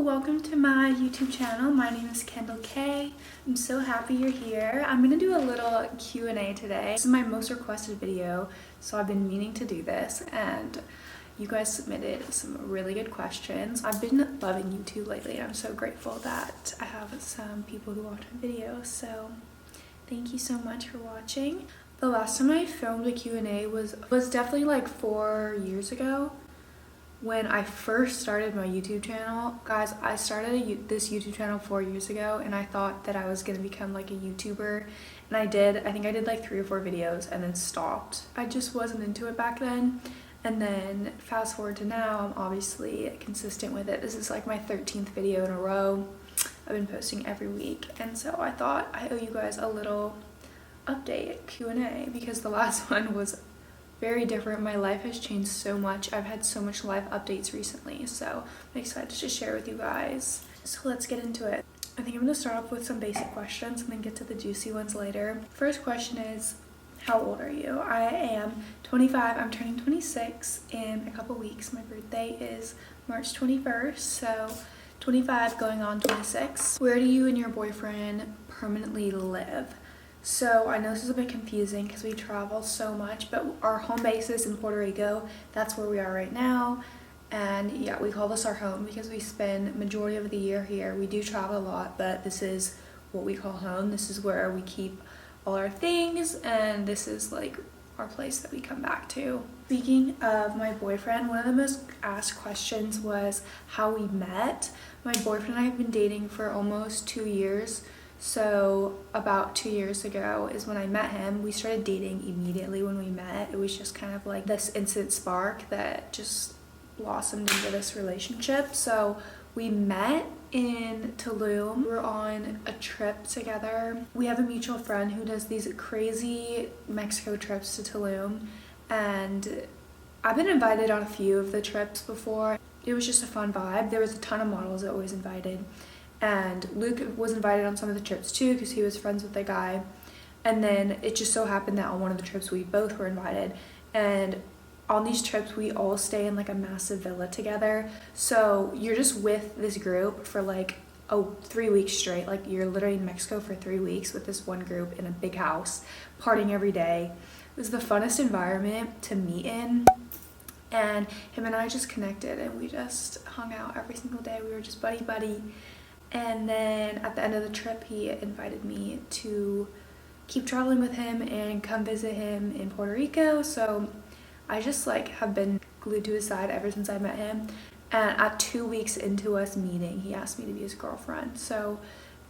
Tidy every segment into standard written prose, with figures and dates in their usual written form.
welcome to my YouTube channel. My name is Kendall K. I'm so happy you're here. I'm gonna do a little Q&A today. This is my most requested video, so I've been meaning to do this, and you guys submitted some really good questions. I've been loving YouTube lately, and I'm so grateful that I have some people who watch my videos, so thank you so much for watching. The last time I filmed a Q&A was definitely like 4 years ago. When I first started my YouTube channel, guys, I started this YouTube channel 4 years ago, and I thought that I was gonna become like a YouTuber, and I think I did like 3 or 4 videos and then stopped. I just wasn't into it back then, and then fast forward to now, I'm obviously consistent with it. This is like my 13th video in a row. I've been posting every week, and so I thought I owe you guys a little update Q&A because the last one was very different. My life has changed so much. I've had so much life updates recently, so I'm excited to share with you guys. So let's get into it. I think I'm going to start off with some basic questions and then get to the juicy ones later. First question is, how old are you? I am 25. I'm turning 26 in a couple weeks. My birthday is March 21st, so 25 going on 26. Where do you and your boyfriend permanently live? So I know this is a bit confusing because we travel so much, but our home base is in Puerto Rico. That's where we are right now. And yeah, we call this our home because we spend majority of the year here. We do travel a lot, but this is what we call home. This is where we keep all our things, and this is like our place that we come back to. Speaking of my boyfriend, one of the most asked questions was how we met. My boyfriend and I have been dating for almost 2 years. So about 2 years ago is when I met him. We started dating immediately when we met. It was just kind of like this instant spark that just blossomed into this relationship. So we met in Tulum. We were on a trip together. We have a mutual friend who does these crazy Mexico trips to Tulum, and I've been invited on a few of the trips before. It was just a fun vibe. There was a ton of models that always invited. And Luke was invited on some of the trips too because he was friends with the guy. And then it just so happened that on one of the trips we both were invited. And on these trips we all stay in like a massive villa together. So you're just with this group for like 3 weeks straight. Like you're literally in Mexico for 3 weeks with this one group in a big house, partying every day. It was the funnest environment to meet in. And him and I just connected and we just hung out every single day. We were just buddy. And then at the end of the trip, he invited me to keep traveling with him and come visit him in Puerto Rico. So I just like have been glued to his side ever since I met him. And at 2 weeks into us meeting, he asked me to be his girlfriend. So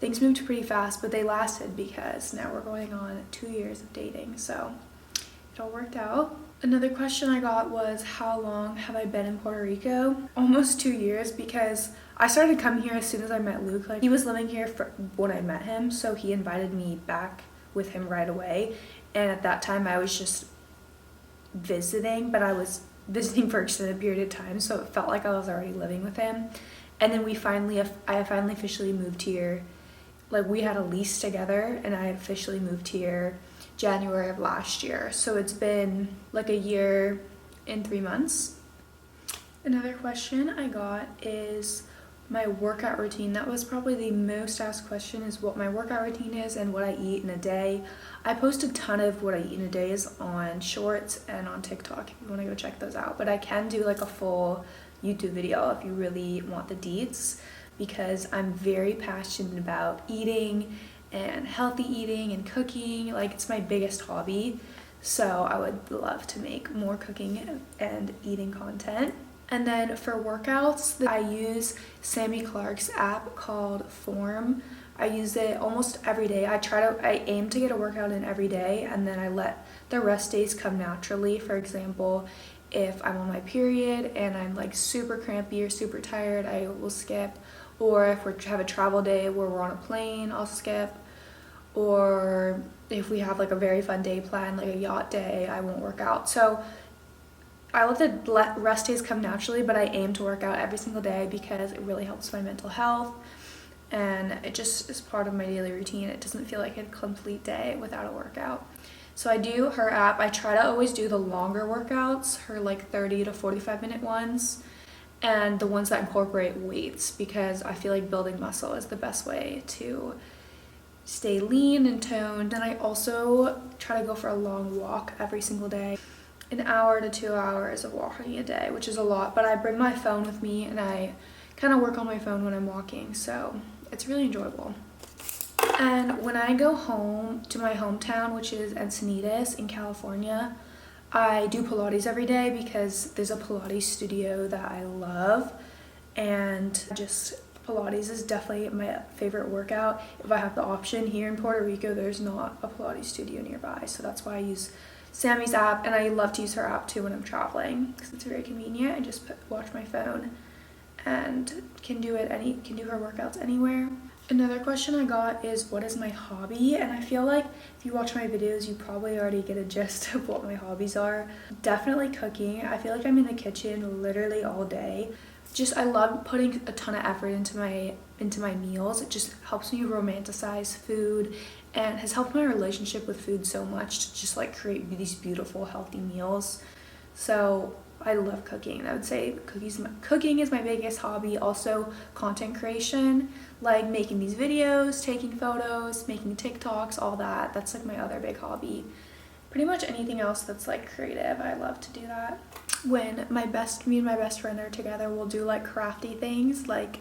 things moved pretty fast, but they lasted because now we're going on 2 years of dating. So it all worked out. Another question I got was, how long have I been in Puerto Rico? Almost 2 years, because I started coming here as soon as I met Luke. Like he was living here when I met him, so he invited me back with him right away. And at that time I was just visiting, but I was visiting for an extended period of time, so it felt like I was already living with him. And then I finally officially moved here. Like we had a lease together, and I officially moved here January of last year. So it's been like a year and 3 months. Another question I got is my workout routine. That was probably the most asked question, is what my workout routine is and what I eat in a day. I post a ton of what I eat in a day is on Shorts and on TikTok if you want to go check those out. But I can do like a full YouTube video if you really want the deets, because I'm very passionate about eating and healthy eating and cooking. Like it's my biggest hobby. So I would love to make more cooking and eating content. And then for workouts, I use Sammy Clark's app called Form. I use it almost every day. I aim to get a workout in every day, and then I let the rest days come naturally. For example, if I'm on my period and I'm like super crampy or super tired, I will skip. Or if we have a travel day where we're on a plane, I'll skip. Or if we have like a very fun day planned, like a yacht day, I won't work out. So I let the rest days come naturally, but I aim to work out every single day because it really helps my mental health, and it just is part of my daily routine. It doesn't feel like a complete day without a workout. So I do her app. I try to always do the longer workouts, her like 30 to 45 minute ones, and the ones that incorporate weights, because I feel like building muscle is the best way to stay lean and toned. And I also try to go for a long walk every single day, an hour to 2 hours of walking a day, which is a lot, but I bring my phone with me and I kind of work on my phone when I'm walking, so it's really enjoyable. And when I go home to my hometown, which is Encinitas in California, I do Pilates every day because there's a Pilates studio that I love, and just Pilates is definitely my favorite workout. If I have the option here in Puerto Rico, there's not a Pilates studio nearby, so that's why I use Sammy's app, and I love to use her app too when I'm traveling because it's very convenient. I just watch my phone and can do her workouts anywhere. Another question I got is, what is my hobby? And I feel like if you watch my videos, you probably already get a gist of what my hobbies are. Definitely cooking. I feel like I'm in the kitchen literally all day. I love putting a ton of effort into my meals. It just helps me romanticize food and has helped my relationship with food so much to just like create these beautiful, healthy meals. So I love cooking. I would say cooking is my biggest hobby. Also content creation, like making these videos, taking photos, making TikToks, all that. That's like my other big hobby. Pretty much anything else that's like creative, I love to do that. When me and my best friend are together, we'll do like crafty things. Like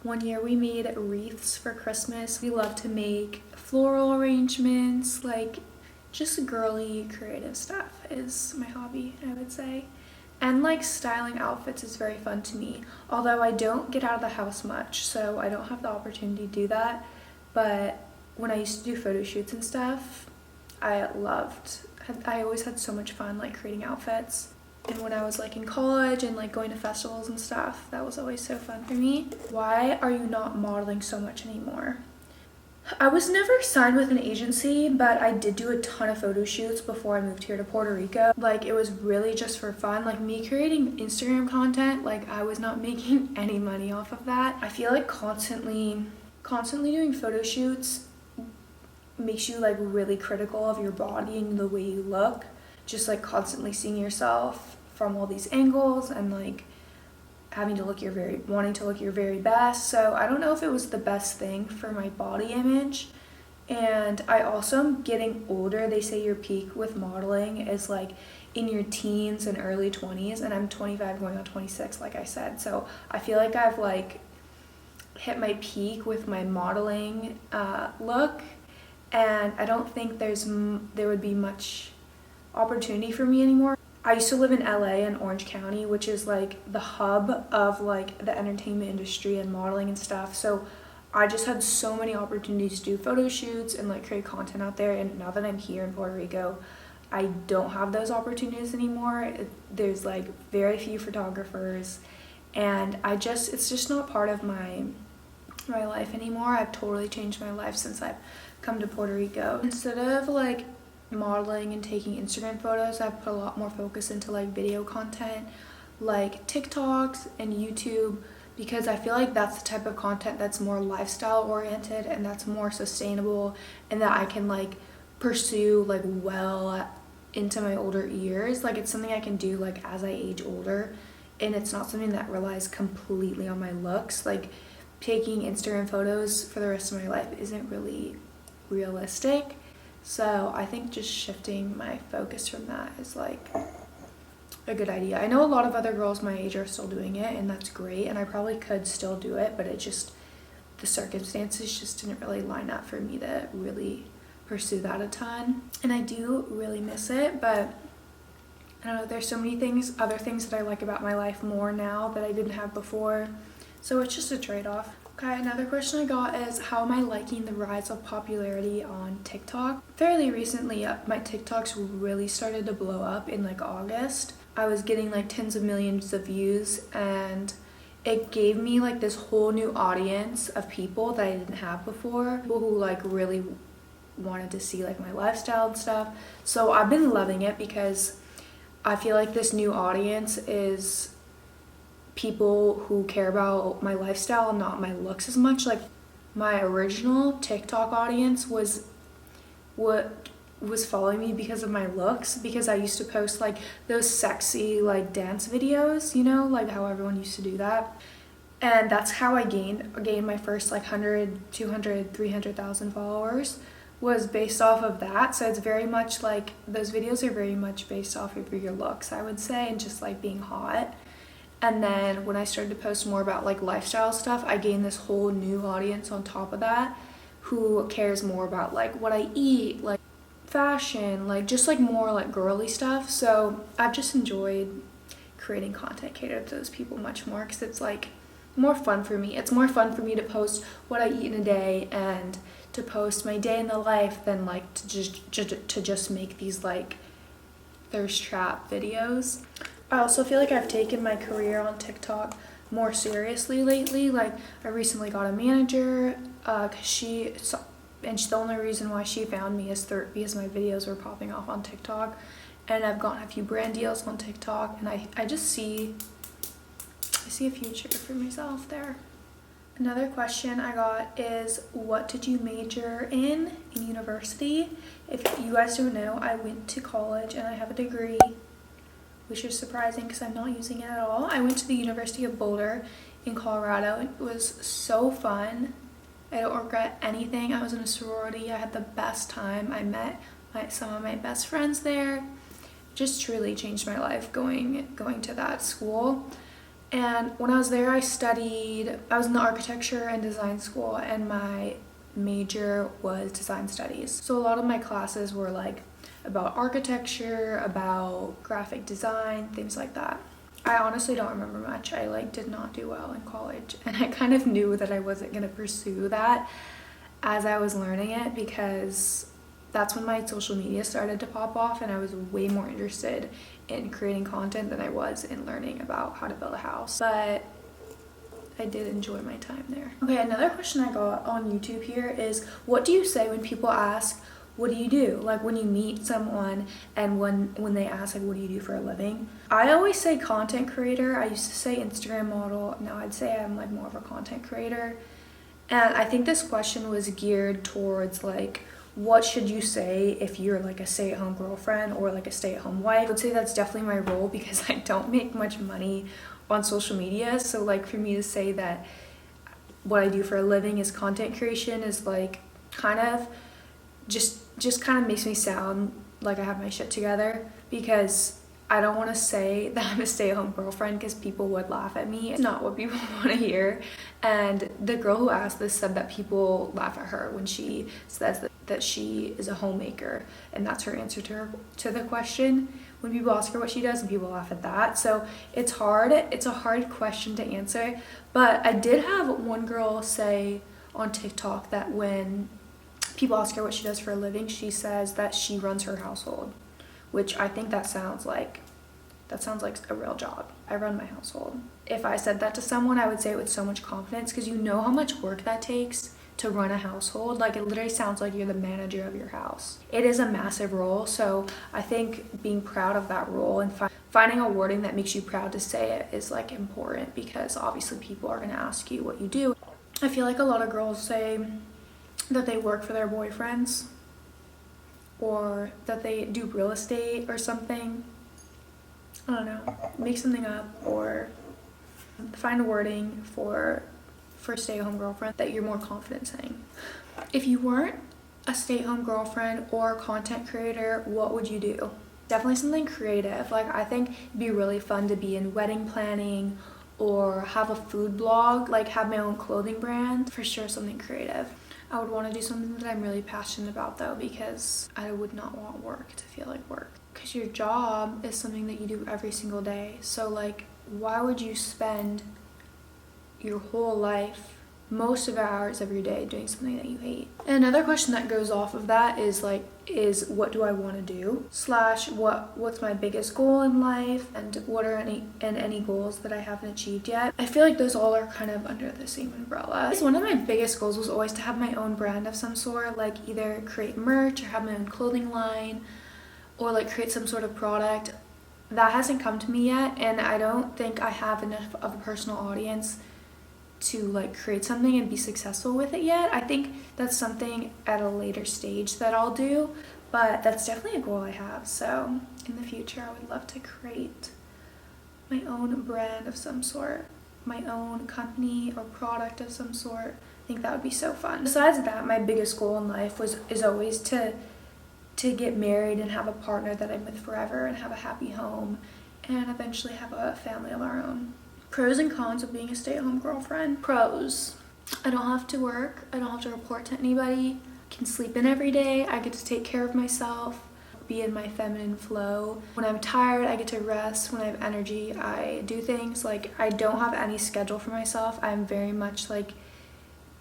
one year we made wreaths for Christmas. We love to make floral arrangements, like just girly creative stuff is my hobby, I would say. And like styling outfits is very fun to me, although I don't get out of the house much, so I don't have the opportunity to do that. But when I used to do photo shoots and stuff, I always had so much fun like creating outfits. And when I was like in college and like going to festivals and stuff, that was always so fun for me. Why are you not modeling so much anymore? I was never signed with an agency, but I did do a ton of photo shoots before I moved here to Puerto Rico. Like it was really just for fun. Like me creating Instagram content, like I was not making any money off of that. I feel like constantly doing photo shoots makes you like really critical of your body and the way you look. Just like constantly seeing yourself from all these angles and like wanting to look your very best. So I don't know if it was the best thing for my body image. And I also am getting older. They say your peak with modeling is like in your teens and early 20s, and I'm 25 going on 26 like I said. So I feel like I've like hit my peak with my modeling look, and I don't think there would be much opportunity for me anymore. I used to live in LA in Orange County, which is like the hub of like the entertainment industry and modeling and stuff. So I just had so many opportunities to do photo shoots and like create content out there. And now that I'm here in Puerto Rico, I don't have those opportunities anymore. There's like very few photographers, and it's just not part of my life anymore. I've totally changed my life since I've come to Puerto Rico. Instead of like modeling and taking Instagram photos, I've put a lot more focus into like video content, like TikToks and YouTube, because I feel like that's the type of content that's more lifestyle oriented and that's more sustainable, and that I can like pursue like well into my older years. Like it's something I can do like as I age older, and it's not something that relies completely on my looks. Like taking Instagram photos for the rest of my life isn't really realistic. So I think just shifting my focus from that is like a good idea. I know a lot of other girls my age are still doing it, and that's great, and I probably could still do it, but the circumstances just didn't really line up for me to really pursue that a ton. And I do really miss it, but I don't know, there's so many other things that I like about my life more now that I didn't have before. So it's just a trade-off. Okay, another question I got is, how am I liking the rise of popularity on TikTok? Fairly recently, my TikToks really started to blow up in like August. I was getting like tens of millions of views, and it gave me like this whole new audience of people that I didn't have before. People who like really wanted to see like my lifestyle and stuff. So I've been loving it because I feel like this new audience is people who care about my lifestyle and not my looks as much. Like my original TikTok audience was was following me because of my looks, because I used to post like those sexy like dance videos, you know, like how everyone used to do that. And that's how I gained my first like 100, 200, 300,000 followers, was based off of that. So it's very much like, those videos are very much based off of your looks, I would say, and just like being hot. And then when I started to post more about like lifestyle stuff, I gained this whole new audience on top of that who cares more about like what I eat, like fashion, like just like more like girly stuff. So I've just enjoyed creating content catered to those people much more, because it's like more fun for me. It's more fun for me to post what I eat in a day and to post my day in the life than like to just make these like thirst trap videos. I also feel like I've taken my career on TikTok more seriously lately. Like I recently got a manager because the only reason why she found me is because my videos were popping off on TikTok, and I've gotten a few brand deals on TikTok, and I just see a future for myself there. Another question I got is, what did you major in university? If you guys don't know, I went to college and I have a degree, which is surprising because I'm not using it at all. I went to the University of Boulder in Colorado. It was so fun. I don't regret anything. I was in a sorority. I had the best time. I met some of my best friends there. Just truly changed my life going to that school. And when I was there, I was in the architecture and design school, and my major was design studies. So a lot of my classes were like about architecture, about graphic design, things like that. I honestly don't remember much. I like did not do well in college, and I kind of knew that I wasn't gonna pursue that as I was learning it, because that's when my social media started to pop off, and I was way more interested in creating content than I was in learning about how to build a house. But I did enjoy my time there. Okay, another question I got on YouTube here is, what do you say when people ask, what do you do? Like when you meet someone and when they ask like, what do you do for a living? I always say content creator. I used to say Instagram model. Now I'd say I'm like more of a content creator. And I think this question was geared towards like, what should you say if you're like a stay-at-home girlfriend or like a stay-at-home wife? I would say that's definitely my role, because I don't make much money on social media. So like for me to say that what I do for a living is content creation is like kind of just kind of makes me sound like I have my shit together, because I don't want to say that I'm a stay-at-home girlfriend because people would laugh at me. It's not what people want to hear. And the girl who asked this said that people laugh at her when she says that she is a homemaker, and that's her answer to the question. When people ask her what she does, and people laugh at that. So it's hard. It's a hard question to answer. But I did have one girl say on TikTok that when people ask her what she does for a living, she says that she runs her household, which I think that sounds like a real job. I run my household. If I said that to someone, I would say it with so much confidence, because you know how much work that takes to run a household. Like it literally sounds like you're the manager of your house. It is a massive role. So I think being proud of that role and finding a wording that makes you proud to say it is like important, because obviously people are going to ask you what you do. I feel like a lot of girls say that they work for their boyfriends, or that they do real estate or something. I don't know, make something up or find a wording for stay-at-home girlfriend that you're more confident saying. If you weren't a stay-at-home girlfriend or content creator, what would you do? Definitely something creative. Like I think it'd be really fun to be in wedding planning or have a food blog, like have my own clothing brand. For sure something creative. I would want to do something that I'm really passionate about though, because I would not want work to feel like work. Because your job is something that you do every single day. So like, why would you spend your whole life, most of the hours of your day, doing something that you hate? And another question that goes off of that is what do I want to do? / what's my biggest goal in life, and what are any goals that I haven't achieved yet? I feel like those all are kind of under the same umbrella. One of my biggest goals was always to have my own brand of some sort, like either create merch or have my own clothing line, or like create some sort of product. That hasn't come to me yet, and I don't think I have enough of a personal audience to like create something and be successful with it yet. I think that's something at a later stage that I'll do, but that's definitely a goal I have. So in the future, I would love to create my own brand of some sort, my own company or product of some sort. I think that would be so fun. Besides that, my biggest goal in life is always to get married and have a partner that I'm with forever and have a happy home and eventually have a family of our own. Pros and cons of being a stay-at-home girlfriend. Pros: I don't have to work, I don't have to report to anybody, I can sleep in every day, I get to take care of myself, be in my feminine flow. When I'm tired, I get to rest. When I have energy, I do things. Like, I don't have any schedule for myself. I'm very much like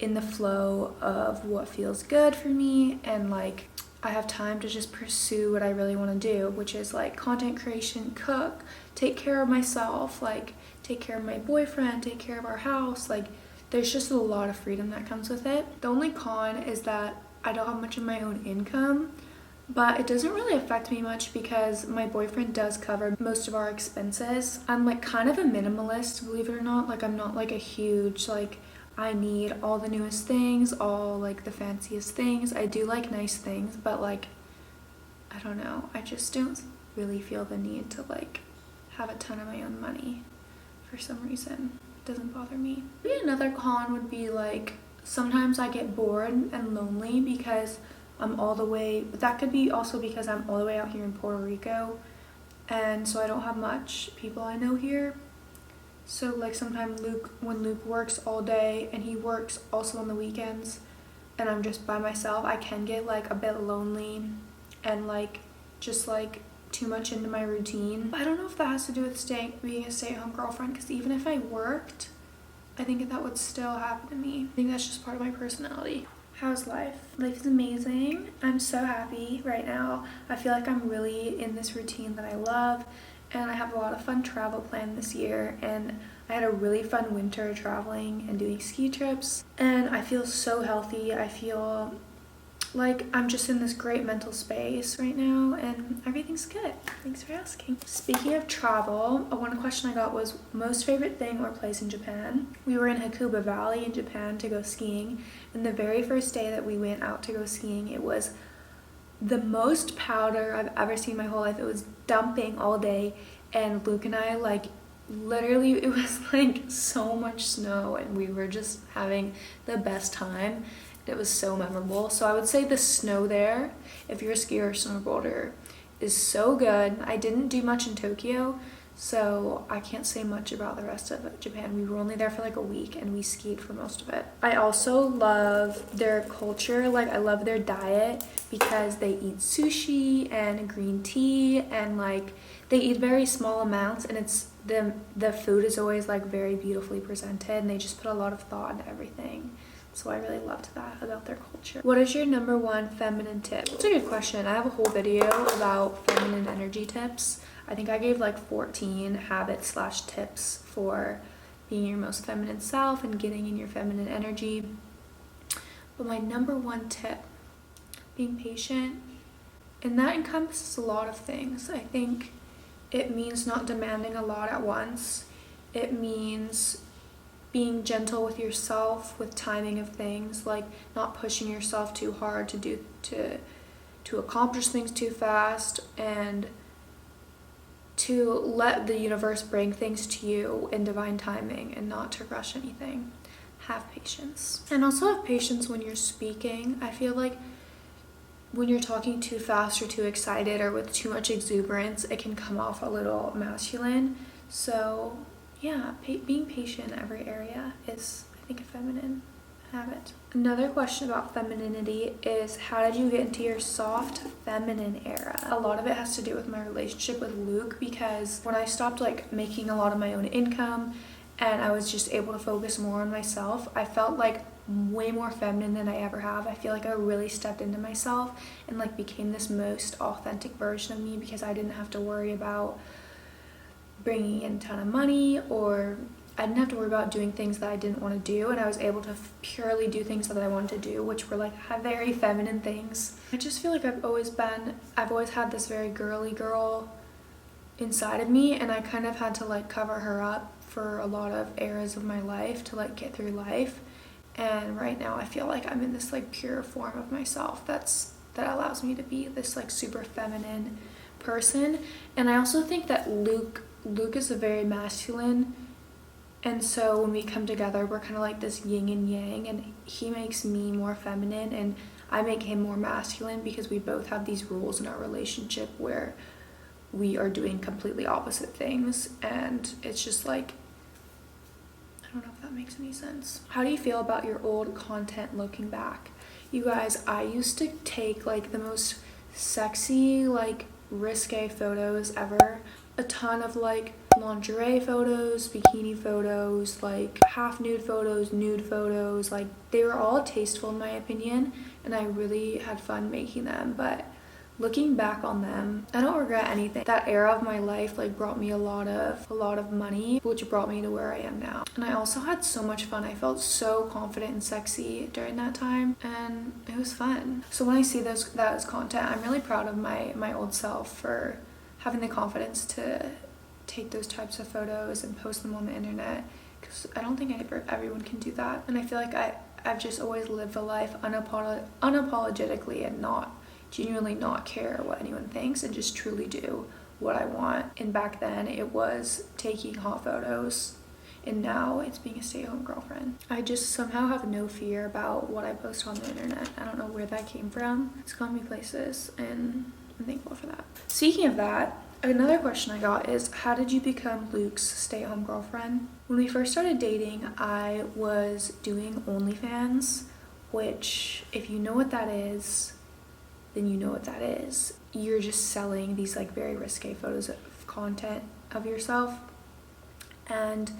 in the flow of what feels good for me, and like I have time to just pursue what I really want to do, which is like content creation, cook, take care of myself, like take care of my boyfriend, take care of our house. Like, there's just a lot of freedom that comes with it. The only con is that I don't have much of my own income, but it doesn't really affect me much because my boyfriend does cover most of our expenses. I'm like kind of a minimalist, believe it or not. Like, I'm not like a huge like I need all the newest things, all like the fanciest things. I do like nice things, but like, I don't know, I just don't really feel the need to like have a ton of my own money for some reason. It doesn't bother me. Maybe another con would be like sometimes I get bored and lonely because I'm all the way, that could be also because I'm all the way out here in Puerto Rico, and so I don't have much people I know here. So like sometimes when Luke works all day and he works also on the weekends and I'm just by myself, I can get like a bit lonely and like just like too much into my routine. But I don't know if that has to do with being a stay-at-home girlfriend, because even if I worked, I think that would still happen to me. I think that's just part of my personality. How's life? Life is amazing. I'm so happy right now. I feel like I'm really in this routine that I love, and I have a lot of fun travel planned this year, and I had a really fun winter traveling and doing ski trips, and I feel so healthy. I feel like I'm just in this great mental space right now, and everything's good. Thanks for asking. Speaking of travel, one question I got was most favorite thing or place in Japan. We were in Hakuba Valley in Japan to go skiing, and the very first day that we went out to go skiing, it was the most powder I've ever seen in my whole life. It was dumping all day, and Luke and I, like, literally, it was like so much snow, and we were just having the best time. It was so memorable. So I would say the snow there, if you're a skier or snowboarder, is so good. I didn't do much in Tokyo, so I can't say much about the rest of Japan. We were only there for like a week and we skied for most of it. I also love their culture. Like, I love their diet because they eat sushi and green tea, and like they eat very small amounts, and it's the food is always like very beautifully presented, and they just put a lot of thought into everything. So I really loved that about their culture. What is your number one feminine tip? That's a good question. I have a whole video about feminine energy tips. I think I gave like 14 habits/tips for being your most feminine self and getting in your feminine energy. But my number one tip, being patient, and that encompasses a lot of things. I think it means not demanding a lot at once. It means being gentle with yourself, with timing of things, like not pushing yourself too hard to accomplish things too fast, and to let the universe bring things to you in divine timing and not to rush anything. Have patience. And also have patience when you're speaking. I feel like when you're talking too fast or too excited or with too much exuberance, it can come off a little masculine. So yeah, being patient in every area is, I think, a feminine habit. Another question about femininity is, how did you get into your soft feminine era? A lot of it has to do with my relationship with Luke, because when I stopped like making a lot of my own income and I was just able to focus more on myself, I felt like way more feminine than I ever have. I feel like I really stepped into myself and like became this most authentic version of me, because I didn't have to worry about bringing in a ton of money, or I didn't have to worry about doing things that I didn't want to do, and I was able to purely do things that I wanted to do, which were like very feminine things. I just feel like I've always had this very girly girl inside of me, and I kind of had to like cover her up for a lot of eras of my life to like get through life. And right now I feel like I'm in this like pure form of myself that's that allows me to be this like super feminine person. And I also think that Luke is a very masculine, and so when we come together we're kind of like this yin and yang, and he makes me more feminine and I make him more masculine, because we both have these rules in our relationship where we are doing completely opposite things, and it's just like, I don't know if that makes any sense. How do you feel about your old content looking back? You guys, I used to take like the most sexy, like risque photos ever. A ton of like lingerie photos, bikini photos, like half nude photos, like they were all tasteful in my opinion, and I really had fun making them. But looking back on them, I don't regret anything. That era of my life like brought me a lot of money, which brought me to where I am now. And I also had so much fun. I felt so confident and sexy during that time, and it was fun. So when I see that as content, I'm really proud of my old self for having the confidence to take those types of photos and post them on the internet, because I don't think everyone can do that. And I feel like I've just always lived a life unapologetically and genuinely not care what anyone thinks, and just truly do what I want. And back then it was taking hot photos, and now it's being a stay-at-home girlfriend. I just somehow have no fear about what I post on the internet. I don't know where that came from. It's gone me places, and I'm thankful for that. Speaking of that, another question I got is, how did you become Luke's stay-at-home girlfriend? When we first started dating, I was doing OnlyFans, which, if you know what that is, then you know what that is. You're just selling these like very risque photos of content of yourself. And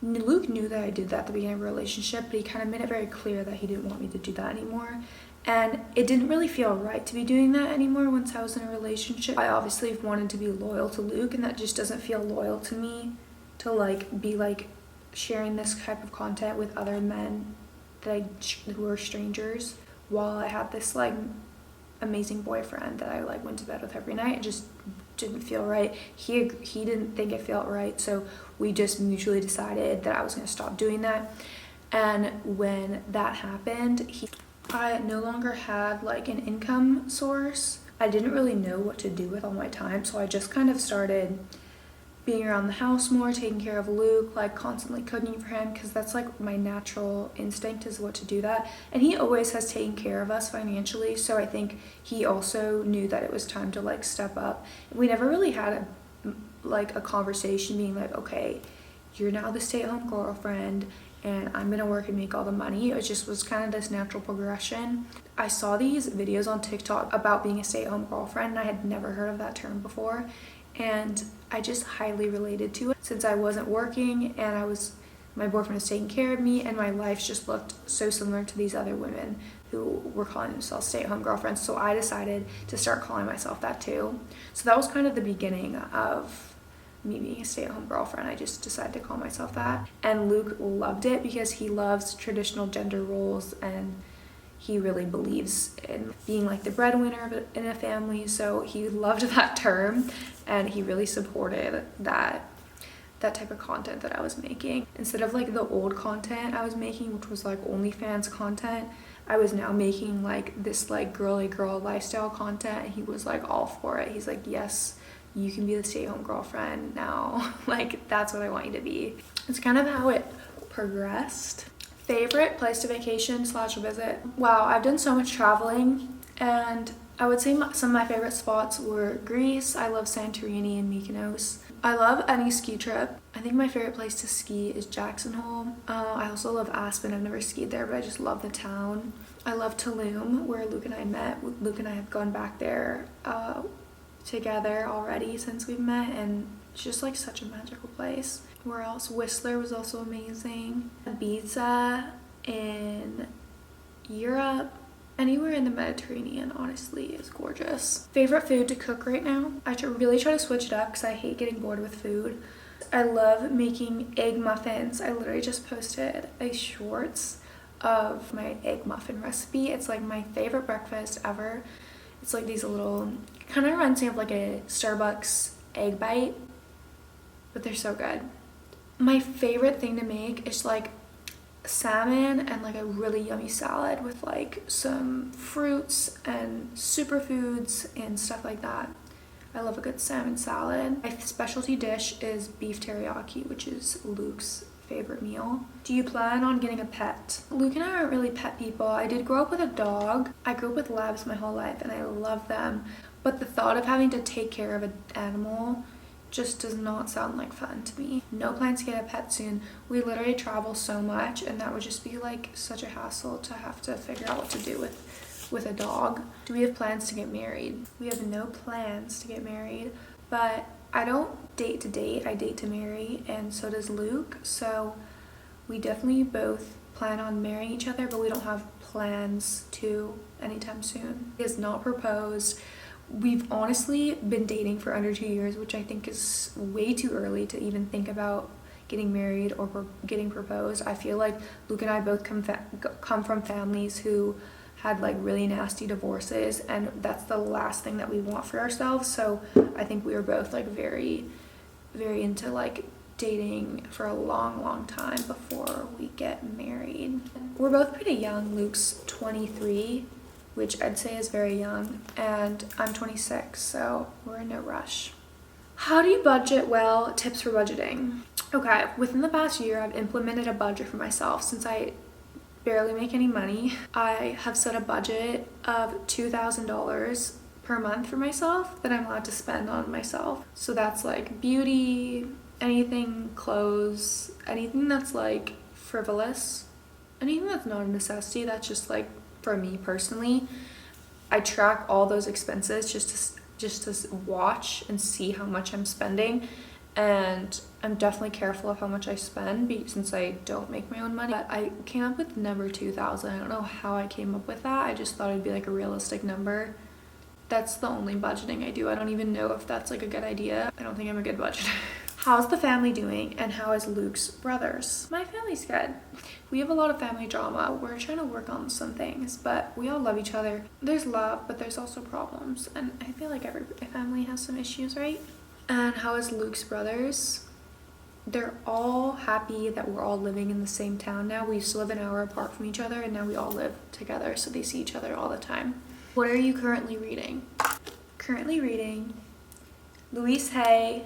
Luke knew that I did that at the beginning of a relationship, but he kind of made it very clear that he didn't want me to do that anymore. And it didn't really feel right to be doing that anymore once I was in a relationship. I obviously wanted to be loyal to Luke, and that just doesn't feel loyal to me to like be like sharing this type of content with other men who were strangers, while I had this like amazing boyfriend that I like went to bed with every night. It just didn't feel right. He didn't think it felt right, so we just mutually decided that I was going to stop doing that. And when that happened, I no longer had like an income source. I didn't really know what to do with all my time, so I just kind of started being around the house more, taking care of Luke, like constantly cooking for him, because that's like my natural instinct is what to do that. And he always has taken care of us financially, so I think he also knew that it was time to like step up. We never really had a conversation being like, okay, you're now the stay-at-home girlfriend and I'm gonna work and make all the money. It just was kind of this natural progression. I saw these videos on TikTok about being a stay-at-home girlfriend, and I had never heard of that term before, and I just highly related to it, since I wasn't working and my boyfriend was taking care of me, and my life just looked so similar to these other women who were calling themselves stay-at-home girlfriends. So I decided to start calling myself that too. So that was kind of the beginning of me being a stay-at-home girlfriend. I just decided to call myself that. And Luke loved it because he loves traditional gender roles, and he really believes in being like the breadwinner in a family. So he loved that term, and he really supported that type of content that I was making. Instead of like the old content I was making, which was like OnlyFans content, I was now making like this like girly girl lifestyle content, and he was like all for it. He's like, yes, you can be the stay-at-home girlfriend now. Like, that's what I want you to be. It's kind of how it progressed. Favorite place to vacation / visit? Wow, I've done so much traveling, and I would say some of my favorite spots were Greece. I love Santorini and Mykonos. I love any ski trip. I think my favorite place to ski is Jackson Hole. I also love Aspen. I've never skied there, but I just love the town. I love Tulum, where Luke and I met. Luke and I have gone back there together already since we've met, and it's just like such a magical place. Where else? Whistler was also amazing. Ibiza in Europe. Anywhere in the Mediterranean, honestly, is gorgeous. Favorite food to cook right now? I really try to switch it up because I hate getting bored with food. I love making egg muffins. I literally just posted a shorts of my egg muffin recipe. It's like my favorite breakfast ever. It's like these little, kind of reminds me of like a Starbucks egg bite, but they're so good. My favorite thing to make is like salmon and like a really yummy salad with like some fruits and superfoods and stuff like that. I love a good salmon salad. My specialty dish is beef teriyaki, which is Luke's favorite meal. Do you plan on getting a pet? Luke and I aren't really pet people. I did grow up with a dog. I grew up with labs my whole life and I love them. But the thought of having to take care of an animal just does not sound like fun to me. No plans to get a pet soon. We literally travel so much and that would just be like such a hassle to have to figure out what to do with a dog. Do we have plans to get married? We have no plans to get married, but I don't date to date, I date to marry, and so does Luke. So we definitely both plan on marrying each other, but we don't have plans to anytime soon. He has not proposed. We've honestly been dating for under 2 years, which I think is way too early to even think about getting married or getting proposed. I feel like Luke and I both come from families who had like really nasty divorces, and that's the last thing that we want for ourselves. So I think we were both like very, very into like dating for a long time before we get married. We're both pretty young. Luke's 23, which I'd say is very young, and I'm 26, so we're in no rush. How do you budget well? Tips for budgeting. Okay, within the past year, I've implemented a budget for myself. Since I barely make any money, I have set a budget of $2,000 per month for myself that I'm allowed to spend on myself. So that's like beauty, anything, clothes, anything that's like frivolous, anything that's not a necessity, that's just like for me personally. I track all those expenses just to watch and see how much I'm spending, and I'm definitely careful of how much I spend since I don't make my own money. But I came up with number 2,000. I don't know how I came up with that. I just thought it'd be like a realistic number. That's the only budgeting I do. I don't even know if that's like a good idea. I don't think I'm a good budgeter. How's the family doing, and how is Luke's brothers? My family's good. We have a lot of family drama. We're trying to work on some things, but we all love each other. There's love, but there's also problems, and I feel like every family has some issues, right? And how is Luke's brothers? They're all happy that we're all living in the same town now. We used to live an hour apart from each other, and now we all live together, so they see each other all the time. What are you currently reading? Currently reading Louise Hay,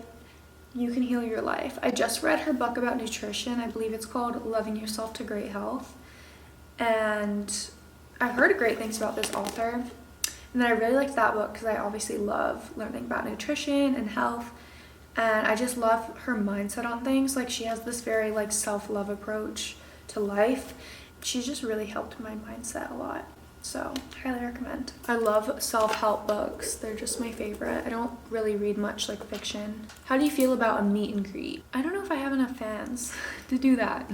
You Can Heal Your Life. I just read her book about nutrition. I believe it's called Loving Yourself to Great Health. And I've heard great things about this author. And then I really liked that book because I obviously love learning about nutrition and health. And I just love her mindset on things. Like, she has this very like self-love approach to life. She's just really helped my mindset a lot. So, highly recommend. I love self-help books. They're just my favorite. I don't really read much like fiction. How do you feel about a meet and greet? I don't know if I have enough fans to do that.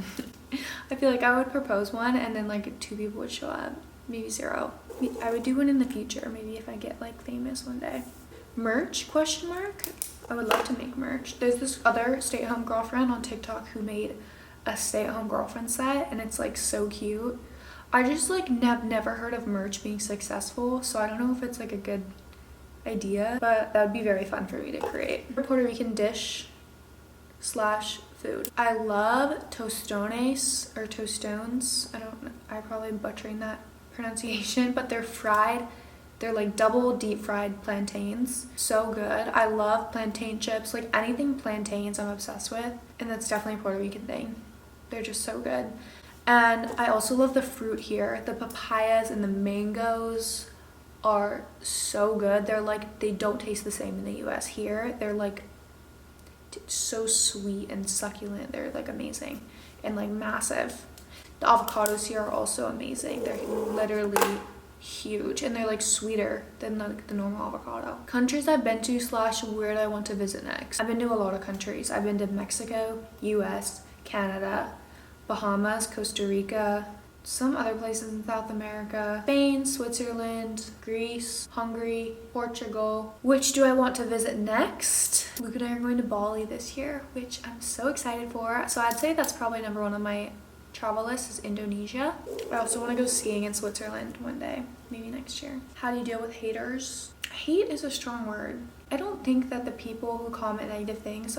I feel like I would propose one and then like 2 people would show up. Maybe 0. I would do one in the future, maybe if I get like famous one day. Merch, question mark? I would love to make merch. There's this other stay-at-home girlfriend on TikTok who made a stay-at-home girlfriend set, and it's like so cute. I just like never heard of merch being successful, so I don't know if it's like a good idea, but that would be very fun for me to create. Puerto Rican dish / food. I love tostones or tostones. I'm probably butchering that pronunciation, but they're fried. They're like double deep fried plantains. So good. I love plantain chips. Like anything plantains I'm obsessed with, and that's definitely a Puerto Rican thing. They're just so good. And I also love the fruit here. The papayas and the mangoes are so good. They're like, they don't taste the same in the US. Here, they're like so sweet and succulent. They're like amazing and like massive. The avocados here are also amazing. They're literally huge, and they're like sweeter than the normal avocado. Countries I've been to / where I want to visit next. I've been to a lot of countries. I've been to Mexico, US, Canada, Bahamas, Costa Rica, some other places in South America, Spain, Switzerland, Greece, Hungary, Portugal. Which do I want to visit next? Luke and I are going to Bali this year, which I'm so excited for. So I'd say that's probably number 1 on my travel list is Indonesia. I also want to go skiing in Switzerland one day, maybe next year. How do you deal with haters? Hate is a strong word. I don't think that the people who comment negative things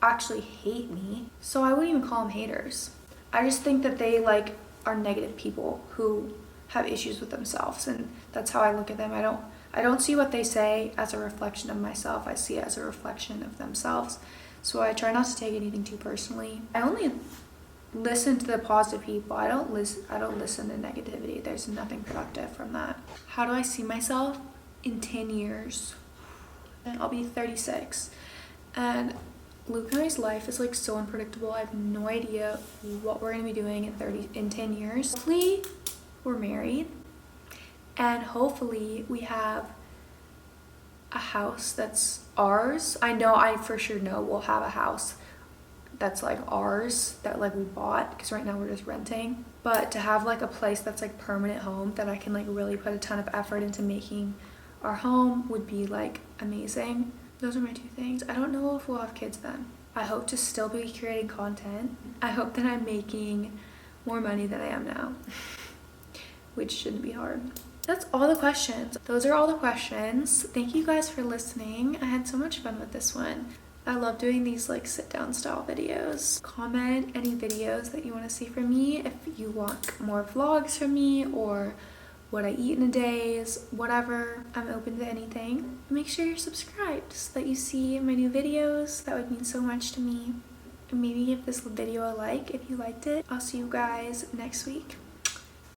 actually hate me, so I wouldn't even call them haters. I just think that they like are negative people who have issues with themselves, and that's how I look at them. I don't see what they say as a reflection of myself. I see it as a reflection of themselves. So I try not to take anything too personally. I only listen to the positive people. I don't listen to negativity. There's nothing productive from that. How do I see myself in 10 years? And I'll be 36. And Luke and I's life is like so unpredictable. I have no idea what we're gonna be doing in 10 years. Hopefully we're married, and hopefully we have a house that's ours. I for sure know we'll have a house that's like ours, that like we bought, because right now we're just renting. But to have like a place that's like permanent home that I can like really put a ton of effort into making our home would be like amazing. Those are my two things. I don't know if we'll have kids then. I hope to still be creating content. I hope that I'm making more money than I am now, which shouldn't be hard. That's all the questions. Those are all the questions. Thank you guys for listening. I had so much fun with this one. I love doing these like sit down style videos. Comment any videos that you want to see from me. If you want more vlogs from me or what I eat in a day, whatever. I'm open to anything. Make sure you're subscribed so that you see my new videos. That would mean so much to me. And maybe give this video a like if you liked it. I'll see you guys next week.